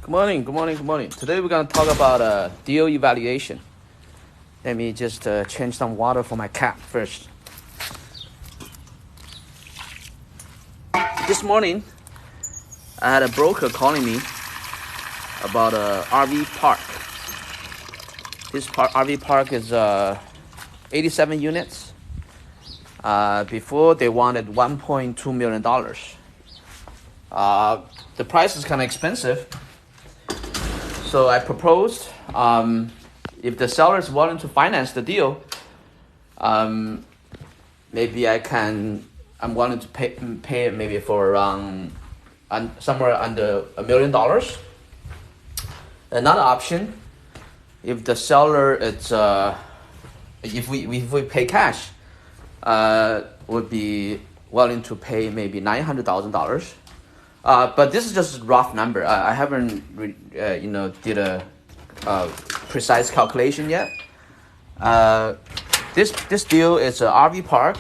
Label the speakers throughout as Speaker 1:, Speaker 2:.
Speaker 1: Good morning, good morning, good morning. Today we're going to talk about deal evaluation. Let me just change some water for my cat first. This morning, I had a broker calling me about a RV park. This RV park is 87 units. Before they wanted $1.2 million. The price is kind of expensive. So I proposed, if the seller is willing to finance the deal, maybe I'm willing to pay maybe for around somewhere under $1 million. Another option, if the seller if we pay cash, would be willing to pay maybe $900,000. But this is just a rough number. I haven't, did a precise calculation yet. This deal is an RV park.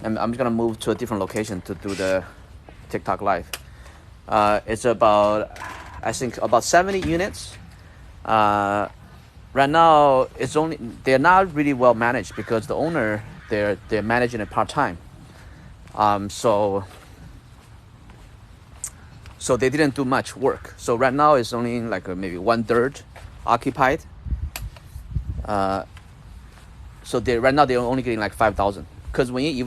Speaker 1: I'm gonna move to a different location to do the TikTok live. It's about 70 units. Right now, they're not really well managed because the owner they're managing it part time. So they didn't do much work. So right now it's only like maybe 1/3 occupied. So right now they're only getting like $5,000. Because when you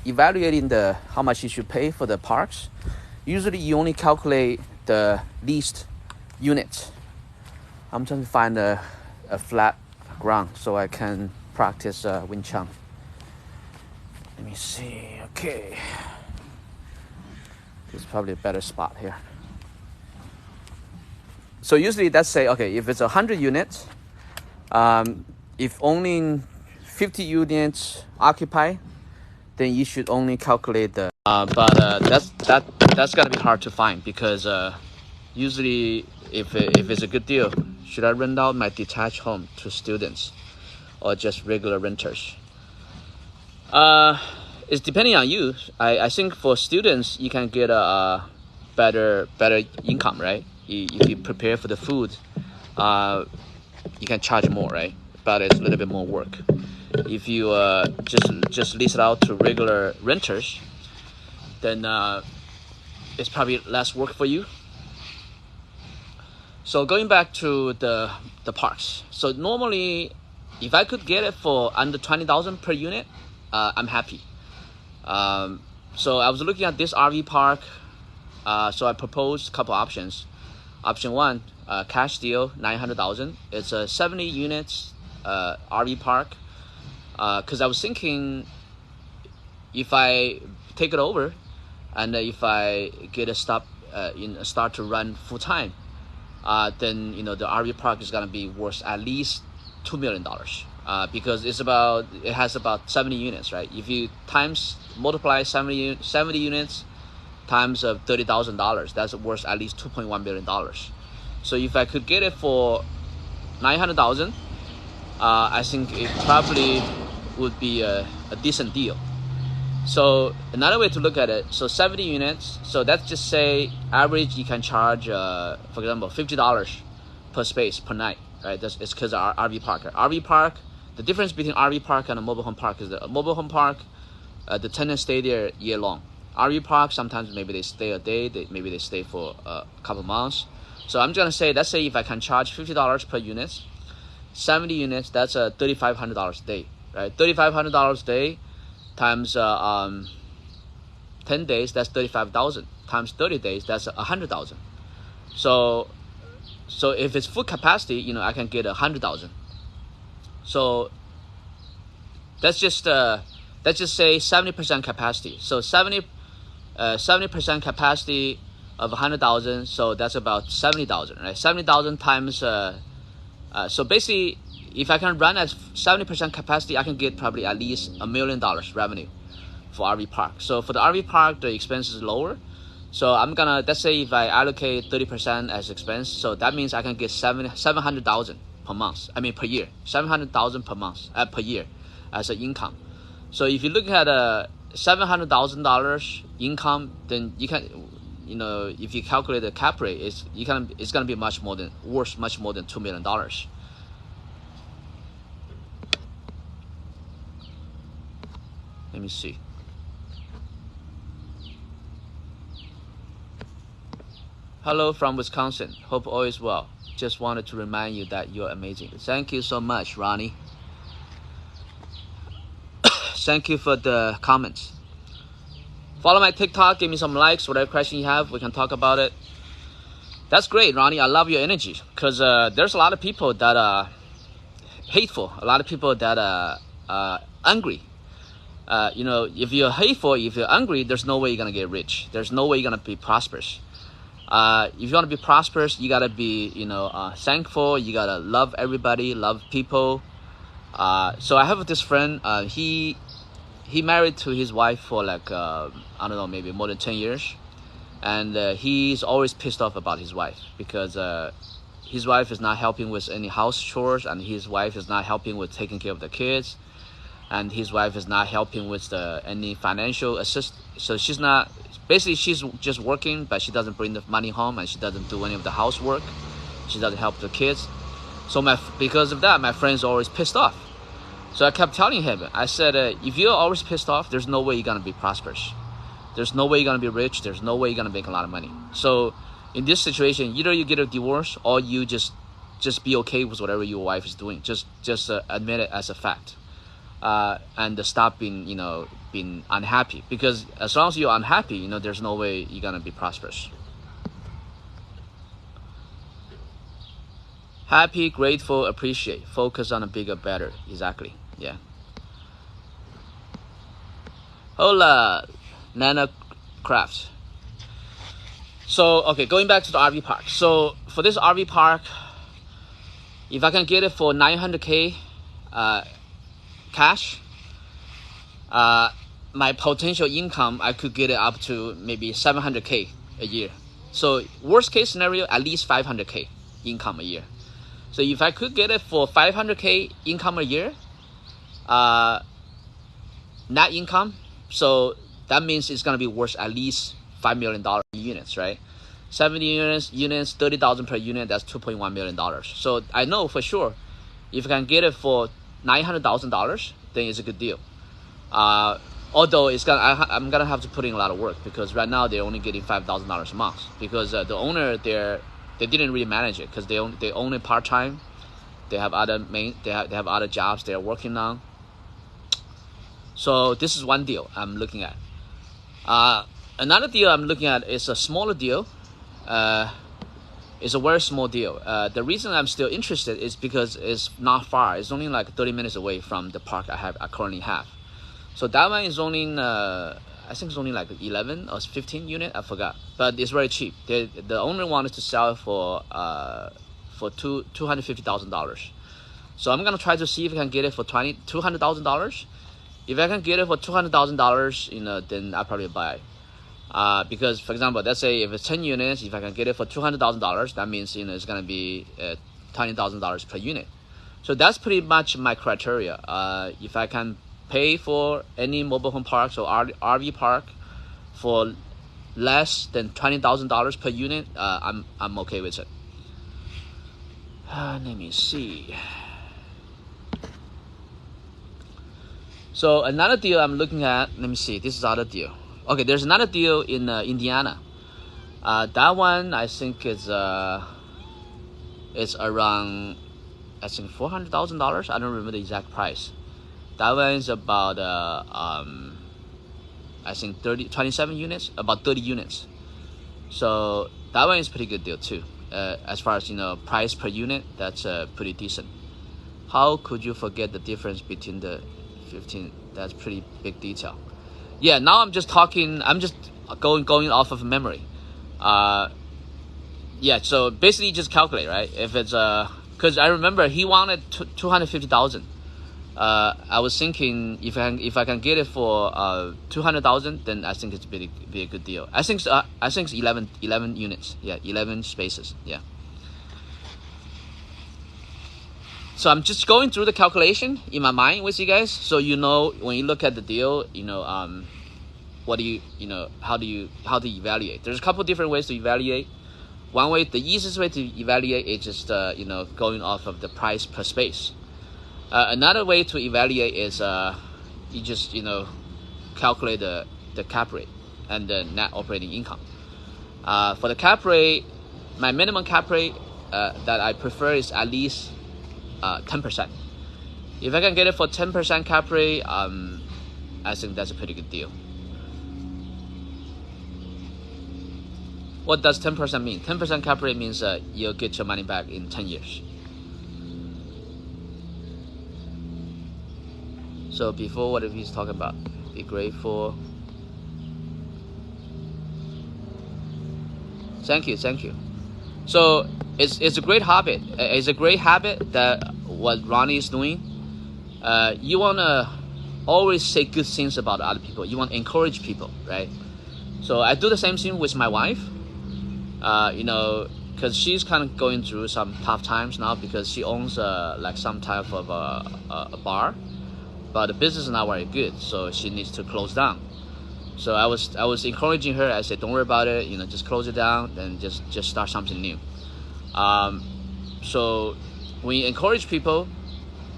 Speaker 1: evaluating how much you should pay for the parks, usually you only calculate the leased units. I'm trying to find a flat ground so I can practice Wing Chun. Let me see. Okay. It's probably a better spot here. So usually let's say, okay, if it's 100 units, if only 50 units occupy, then you should only calculate the. But that's gonna be hard to find because usually if it's a good deal, should I rent out my detached home to students or just regular renters? It's depending on you. I think for students, you can get a better income, right? If you prepare for the food, you can charge more, right? But it's a little bit more work. If you just lease it out to regular renters, then it's probably less work for you. So going back to the parks. So normally, if I could get it for under $20,000 per unit, I'm happy. So I was looking at this RV park. So I proposed a couple options. Option one, cash deal, $900,000. It's a 70 units RV park. Because I was thinking, if I take it over, and if I get start to run full time, then the RV park is gonna be worth at least $2 million. Because it has about 70 units, right? If you multiply 70 units times $30,000, that's worth at least $2.1 million. So if I could get it for $900,000, I think it probably would be a decent deal. So another way to look at it, so 70 units, so let's just say average you can charge, for example, $50 per space per night, right? It's because of our RV park. RV park, the difference between RV park and a mobile home park is that a mobile home park, the tenants stay there year long. RV park, sometimes maybe they stay a day, maybe they stay for a couple months. So I'm gonna say, let's say if I can charge $50 per unit, 70 units, that's $3,500 a day, right? $3,500 a day times 10 days, that's 35,000. Times 30 days, that's 100,000. So if it's full capacity, I can get 100,000. So let's just say 70% capacity. So 70% capacity of 100,000. So that's about 70,000, right? 70,000 times. So basically, if I can run at 70% capacity, I can get probably at least $1 million revenue for RV park. So for the RV park, the expense is lower. So let's say if I allocate 30% as expense, so that means I can get 700,000 per month. Per year, 700,000 per month, per year, as an income. So if you look at $700,000 income, then you know, if you calculate the cap rate, it's gonna be much more than $2 million. Let me see. Hello from Wisconsin. Hope all is well. Just wanted to remind you that you're amazing. Thank you so much, Ronnie. Thank you for the comments. Follow my TikTok, give me some likes, whatever question you have, we can talk about it. That's great, Ronnie. I love your energy, because there's a lot of people that are hateful, a lot of people that are angry. You know, if you're hateful, if you're angry, there's no way you're going to get rich. There's no way you're going to be prosperous. If you want to be prosperous, you got to be, you know, thankful. You got to love everybody, love people. So I have this friend, he married to his wife for like, I don't know, maybe more than 10 years. And he's always pissed off about his wife, because his wife is not helping with any house chores, and his wife is not helping with taking care of the kids, and his wife is not helping with any financial assist. So she's not, basically she's just working, but she doesn't bring the money home, and she doesn't do any of the housework. She doesn't help the kids. So because of that, my friend's always pissed off. So I kept telling him, I said, if you're always pissed off, there's no way you're gonna be prosperous. There's no way you're gonna be rich. There's no way you're gonna make a lot of money. So in this situation, either you get a divorce, or you just be okay with whatever your wife is doing. Just admit it as a fact, and stop being, you know, being unhappy. Because as long as you're unhappy, you know, there's no way you're gonna be prosperous. Happy, grateful, appreciate. Focus on the bigger, better. Exactly. Yeah. Hola, Nana Craft. So, okay, going back to the RV park. So, for this RV park, if I can get it for $900K cash, my potential income, I could get it up to maybe $700K a year. So, worst case scenario, at least $500K income a year. So if I could get it for $500K income a year, net income, so that means it's gonna be worth at least $5 million units, right? 70 units, $30,000 per unit, that's $2.1 million. So I know for sure, if I can get it for $900,000, then it's a good deal. Although I'm gonna have to put in a lot of work, because right now they're only getting $5,000 a month, because the owner they didn't really manage it, because they own it part-time. They have other they have other jobs they're working on. So this is one deal I'm looking at. Another deal I'm looking at is a smaller deal. It's a very small deal. The reason I'm still interested is because it's not far. It's only like 30 minutes away from the park I currently have. So that one is only I think it's only like 11 or 15 unit, I forgot, but it's very cheap. The owner wanted to sell it for $250,000. So I'm gonna try to see if I can get it for $200,000. If I can get it for $200,000, you know, then I'll probably buy. Because for example, let's say if it's 10 units, if I can get it for $200,000, that means, you know, it's gonna be $20,000 per unit. So that's pretty much my criteria. If I can pay for any mobile home parks or RV park for less than $20,000 per unit, I'm okay with it. Let me see. So another deal I'm looking at, let me see, this is other deal. Okay, there's another deal in Indiana. That one I think is it's around, I think $400,000. I don't remember the exact price. That one is about I think 27 units, about 30 units. So that one is pretty good deal too. As far as, you know, price per unit, that's pretty decent. How could you forget the difference between the 15? That's pretty big detail. Yeah, now I'm just talking, I'm just going off of memory. Yeah, so basically just calculate, right? If it's because I remember he wanted 250,000. I was thinking if I can get it for 200,000, then I think it's be a good deal. I think it's 11 units. Yeah, 11 spaces. Yeah. So I'm just going through the calculation in my mind with you guys, so you know when you look at the deal, you know, what do you how to evaluate. There's a couple different ways to evaluate. One way, the easiest way to evaluate is just going off of the price per space. Another way to evaluate is you just calculate the cap rate and the net operating income. For the cap rate, my minimum cap rate that I prefer is at least 10%. If I can get it for 10% cap rate, I think that's a pretty good deal. What does 10% mean? 10% cap rate means you'll get your money back in 10 years. So before, what if he's talking about? Be grateful. Thank you. So it's a great habit. It's a great habit that what Ronnie is doing. You wanna always say good things about other people. You want to encourage people, right? So I do the same thing with my wife. Because she's kind of going through some tough times now because she owns like some type of a bar, but the business is not very good, so she needs to close down. So I was encouraging her. I said, don't worry about it, just close it down and just start something new. So when you encourage people,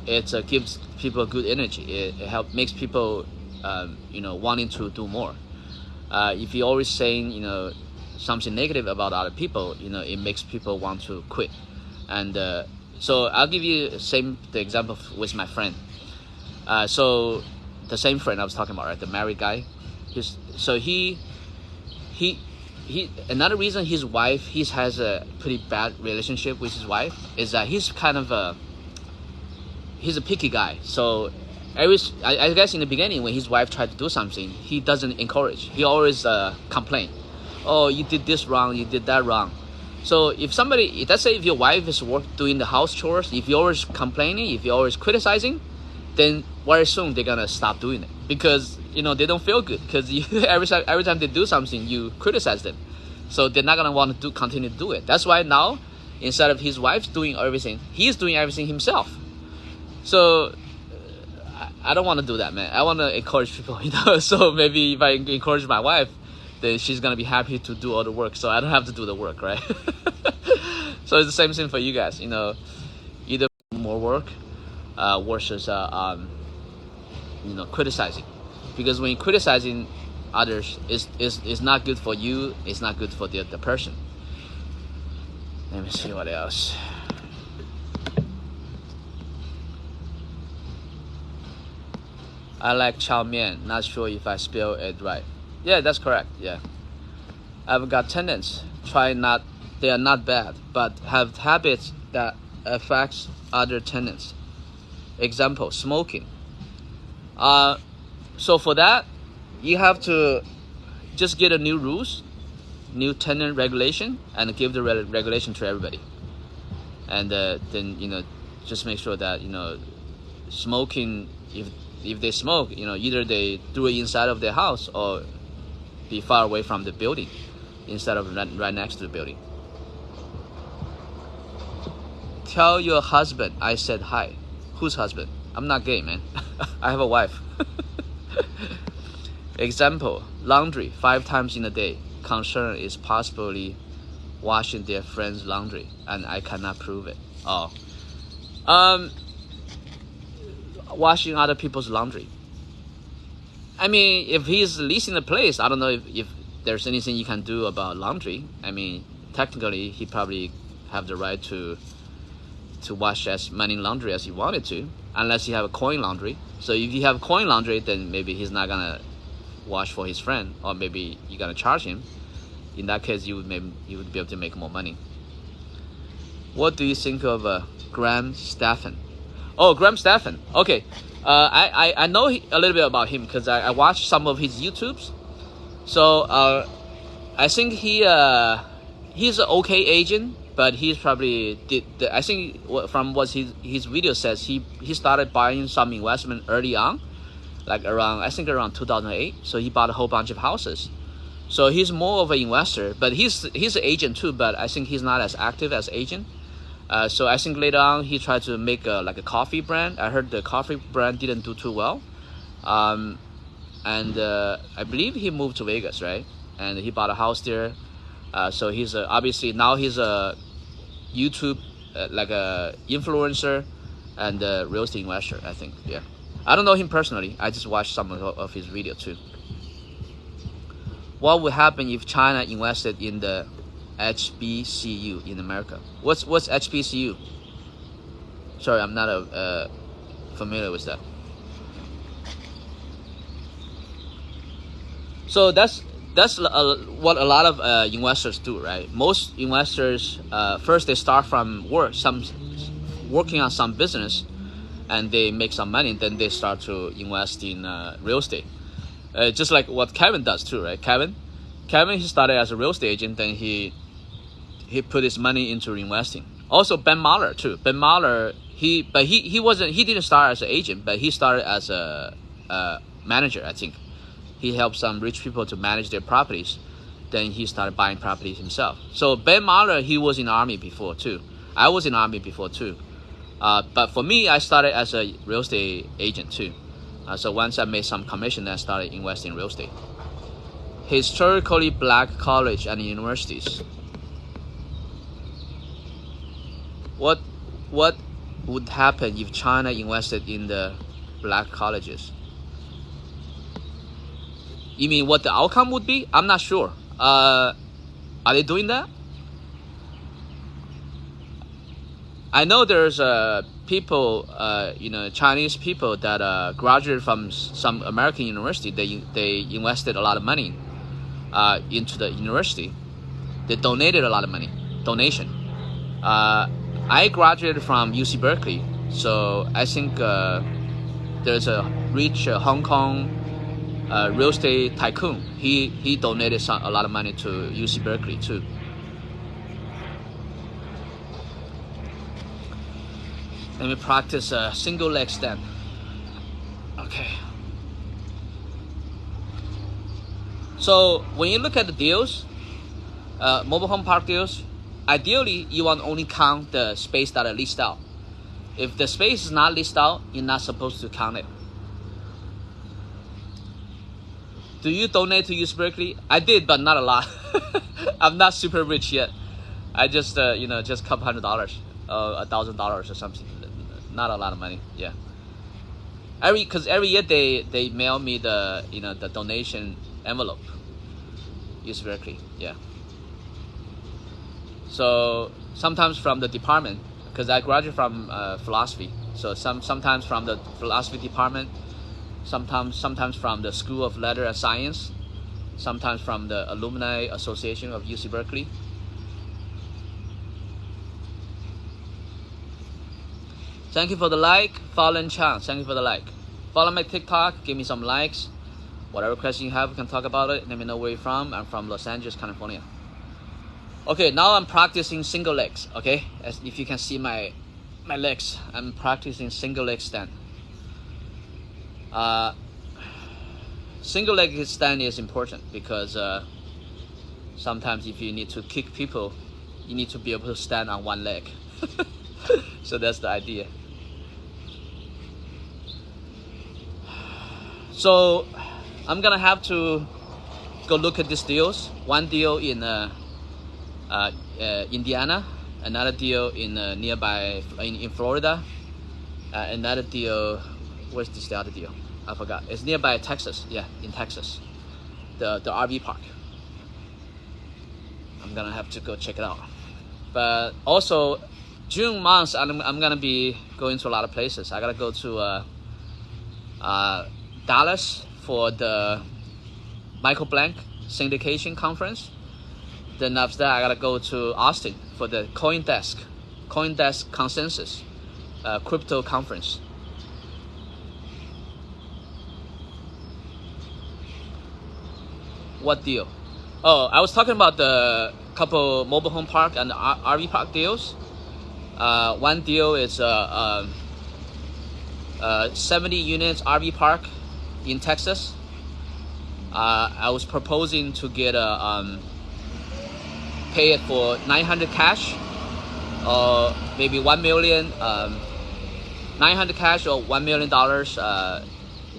Speaker 1: it gives people good energy. It makes people wanting to do more. If you're always saying something negative about other people, it makes people want to quit. And so I'll give you the example with my friend. So the same friend I was talking about, right? The married guy. Another reason his wife, he has a pretty bad relationship with his wife is that he's a picky guy. So I guess in the beginning when his wife tried to do something, he doesn't encourage. He always complain. Oh, you did this wrong, you did that wrong. So let's say if your wife is doing the house chores, if you're always complaining, if you're always criticizing, then very soon they're gonna stop doing it because they don't feel good because every time they do something, you criticize them. So they're not gonna want to continue to do it. That's why now, instead of his wife doing everything, he's doing everything himself. So I don't want to do that, man. I want to encourage people, So maybe if I encourage my wife, then she's gonna be happy to do all the work, so I don't have to do the work, right? So it's the same thing for you guys, either more work versus criticizing, because when you're criticizing others, it's not good for you. It's not good for the person. Let me see what else. I like chow mein. Not sure if I spell it right. Yeah, that's correct. Yeah, I've got tenants. They are not bad, but have habits that affects other tenants. Example: smoking. So for that, you have to just get a new rules, new tenant regulation, and give the regulation to everybody. And then just make sure that smoking. If they smoke, either they do it inside of their house or be far away from the building instead of right next to the building. Tell your husband I said hi. Whose husband? I'm not gay, man. I have a wife. Example: laundry 5 times in a day. Concern is possibly washing their friend's laundry, and I cannot prove it. Washing other people's laundry. I mean, if he's leasing a place, I don't know if there's anything you can do about laundry. I mean, technically, he probably have the right to wash as many laundry as he wanted to, unless you have a coin laundry. So if you have coin laundry, then maybe he's not gonna wash for his friend, or maybe you're gonna charge him. In that case, you would be able to make more money. What do you think of Graham Stephan? Oh, Graham Stephan. Okay. I know a little bit about him because I watched some of his YouTubes. So I think he's an okay agent, but he's probably I think from what his video says, he started buying some investment early on, like around 2008. So he bought a whole bunch of houses. So he's more of an investor, but he's an agent too. But I think he's not as active as agent. So I think later on he tried to make a coffee brand. I heard the coffee brand didn't do too well. and I believe he moved to Vegas, right? And he bought a house there. So he's obviously now he's a YouTube like a influencer and a real estate investor, I think. Yeah, I don't know him personally. I just watched some of his video too. What would happen if China invested in the HBCU in America? What's HBCU? Sorry, I'm not familiar with that. So that's what a lot of investors do, right? Most investors first they start from working on some business, and they make some money. Then they start to invest in real estate, just like what Kevin does too, right? Kevin, he started as a real estate agent, then he put his money into investing. Also Ben Mahler too. Ben Mahler, he didn't start as an agent, but he started as a manager, I think. He helped some rich people to manage their properties. Then he started buying properties himself. So Ben Mahler, he was in the army before too. I was in the army before too. But for me, I started as a real estate agent too. So once I made some commission, I started investing in real estate. Historically black college and universities. What would happen if China invested in the black colleges? You mean what the outcome would be? I'm not sure. Are they doing that? I know there's people, Chinese people that graduated from some American university. They invested a lot of money into the university. They donated a lot of money. Donation. I graduated from UC Berkeley, so I think there's a rich Hong Kong real estate tycoon. He donated a lot of money to UC Berkeley too. Let me practice a single leg stand. Okay. So when you look at the deals, mobile home park deals, ideally you want to only count the space that are leased out. If the space is not leased out, you're not supposed to count it. Do you donate to UC Berkeley? I did, but not a lot. I'm not super rich yet. I just, just a couple $100, $1,000 or something. Not a lot of money. Yeah. Because every year they mail me the the donation envelope. UC Berkeley. Yeah. So sometimes from the department, because I graduated from philosophy. So sometimes from the philosophy department. Sometimes from the School of Letter and Science, sometimes from the Alumni Association of UC Berkeley. Thank you for the like, Fallon Chang. Thank you for the like. Follow my TikTok, give me some likes. Whatever question you have, we can talk about it. Let me know where you're from. I'm from Los Angeles, California. Okay, now I'm practicing single legs. Okay, as if you can see my legs, I'm practicing single leg stand. Single leg stand is important because sometimes if you need to kick people, you need to be able to stand on one leg. So that's the idea. So I'm gonna have to go look at these deals. One deal in Indiana, another deal in nearby in Florida, another deal. Where's the other deal? I forgot. It's nearby Texas. Yeah, in Texas. The RV park. I'm gonna have to go check it out. But also, June month, I'm gonna be going to a lot of places. I gotta go to Dallas for the Michael Blank syndication conference. Then after that, I gotta go to Austin for the CoinDesk Consensus crypto conference. What deal? Oh, I was talking about the couple mobile home park and RV park deals. One deal is 70 units RV park in Texas. I was proposing to get pay it for 900 cash, or maybe 1 million, 900 cash or $1 million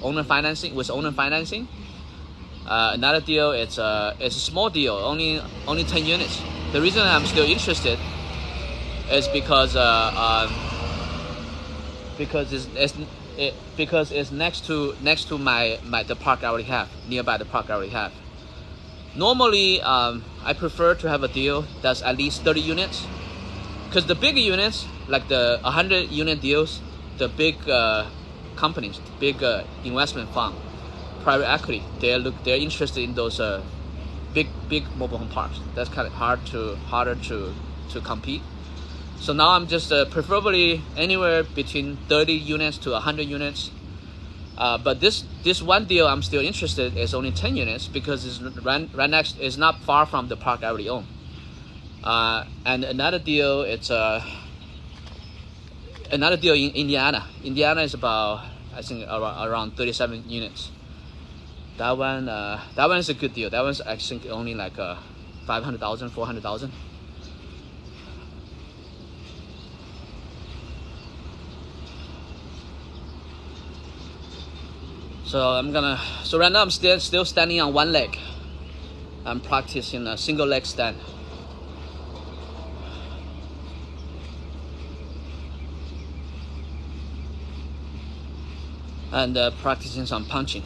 Speaker 1: owner financing. Another deal, it's a small deal, only 10 units. The reason I'm still interested is because it's next to the park I already have, nearby the park I already have. Normally, I prefer to have a deal that's at least 30 units, because the bigger units, like the 100 unit deals, the big companies, big investment fund, private equity, they're interested in those big mobile home parks. That's kind of harder to compete. So now I'm just preferably anywhere between 30 units to 100 units. But this one deal I'm still interested is only 10 units because it's right next, is not far from the park I already own. And another deal, it's another deal in Indiana. Indiana is about, I think, around 37 units. That one is a good deal. That one's, I think, only like 500,000, 400,000. So right now I'm still standing on one leg. I'm practicing a single leg stand. And practicing some punching.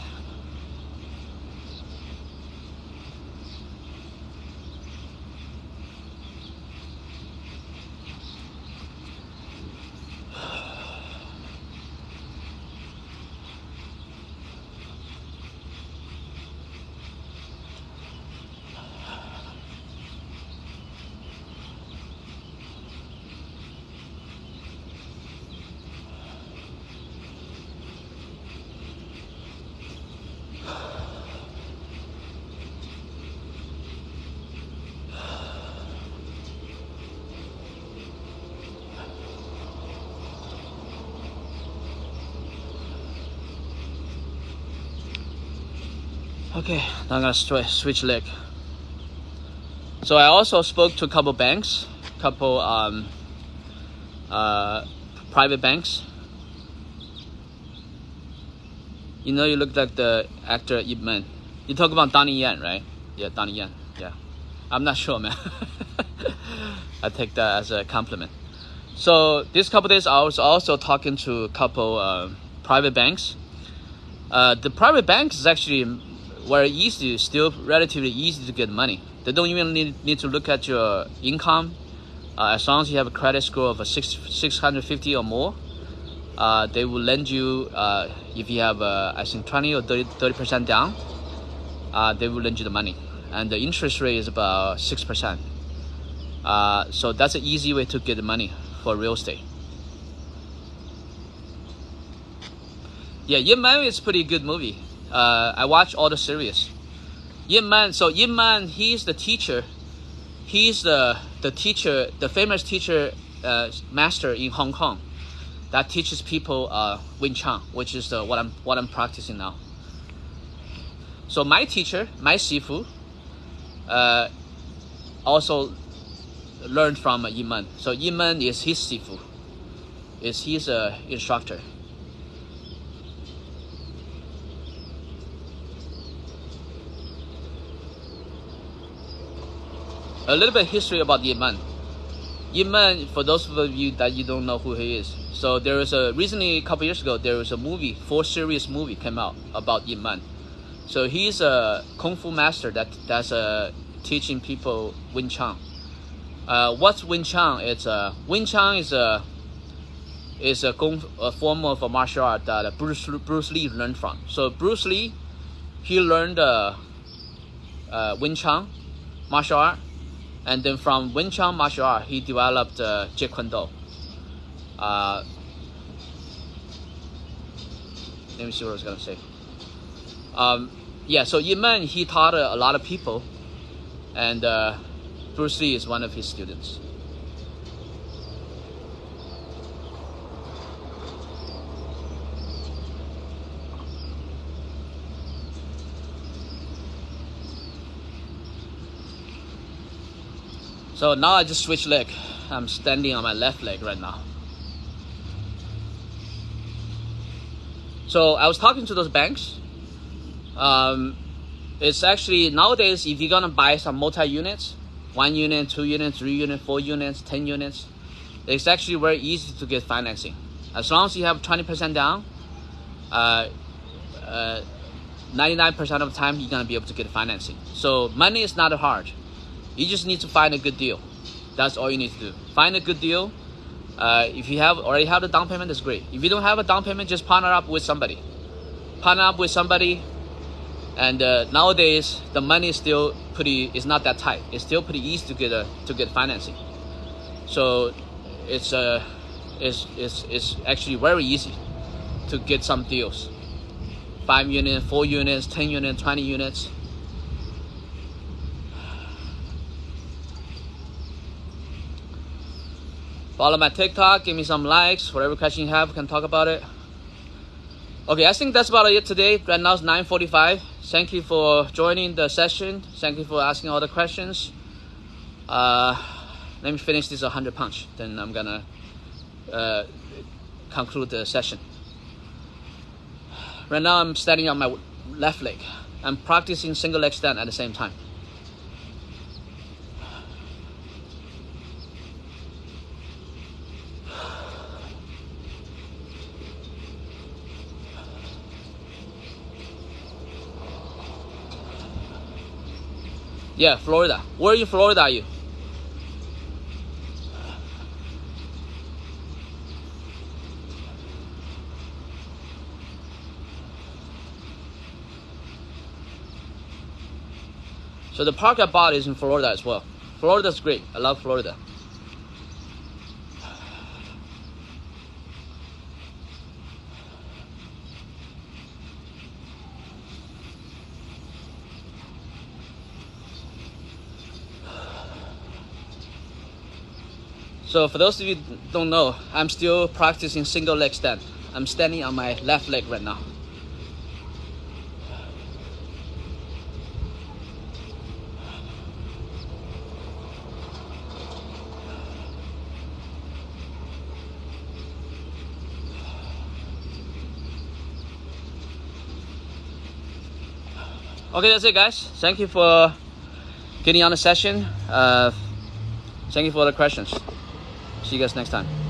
Speaker 1: Okay, now I'm gonna switch leg. So I also spoke to a couple banks, private banks. You know, you look like the actor Ip Man. You talk about Donnie Yen, right? Yeah, Donnie Yen. Yeah, I'm not sure, man. I take that as a compliment. So these couple days, I was also talking to a couple private banks. The private banks is actually very easy, still relatively easy to get money. They don't even need to look at your income. As long as you have a credit score of 650 or more, they will lend you, if you have I think 20 or 30% down, they will lend you the money. And the interest rate is about 6%. So that's an easy way to get the money for real estate. Yeah, Ip Man is a pretty good movie. I watched all the series. Ip Man, he's the teacher. He's the teacher, the famous teacher, master in Hong Kong that teaches people Wing Chun, which is what I'm practicing now. So my teacher, my sifu, also learned from Ip Man. So Ip Man is his sifu, is his instructor. A little bit of history about Ip Man. Ip Man, for those of you that you don't know who he is, so there was recently, a couple years ago, there was a movie, 4 series movie came out about Ip Man. So he's a kung fu master that's teaching people Wing Chun. What's Wing Chun? Wing Chun is a form of a martial art that Bruce Lee learned from. So Bruce Lee, he learned Wing Chun martial art. And then from Wing Chun martial art, he developed Jeet Kune Do. Let me see what I was gonna say. Yeah, so Ip Man, he taught a lot of people, and Bruce Lee is one of his students. So now I just switch leg. I'm standing on my left leg right now. So I was talking to those banks. It's actually nowadays, if you're gonna buy some multi-units, 1 unit, 2 units, 3 units, 4 units, 10 units, it's actually very easy to get financing. As long as you have 20% down, 99% of the time you're gonna be able to get financing. So money is not hard. You just need to find a good deal. That's all you need to do. Find a good deal. If you already have the down payment, that's great. If you don't have a down payment, just partner up with somebody. And nowadays the money is still it's not that tight. It's still pretty easy to get financing. So it's actually very easy to get some deals. 5 units, 4 units, 10 units, 20 units. Follow my TikTok, give me some likes. Whatever question you have, we can talk about it. Okay, I think that's about it today. Right now it's 9:45. Thank you for joining the session. Thank you for asking all the questions. Let me finish this 100 punch. Then I'm gonna conclude the session. Right now I'm standing on my left leg. I'm practicing single leg stand at the same time. Yeah, Florida. Where in Florida are you? So the park I bought is in Florida as well. Florida's great. I love Florida. So for those of you who don't know, I'm still practicing single leg stand. I'm standing on my left leg right now. Okay, that's it, guys. Thank you for getting on the session. Thank you for the questions. See you guys next time.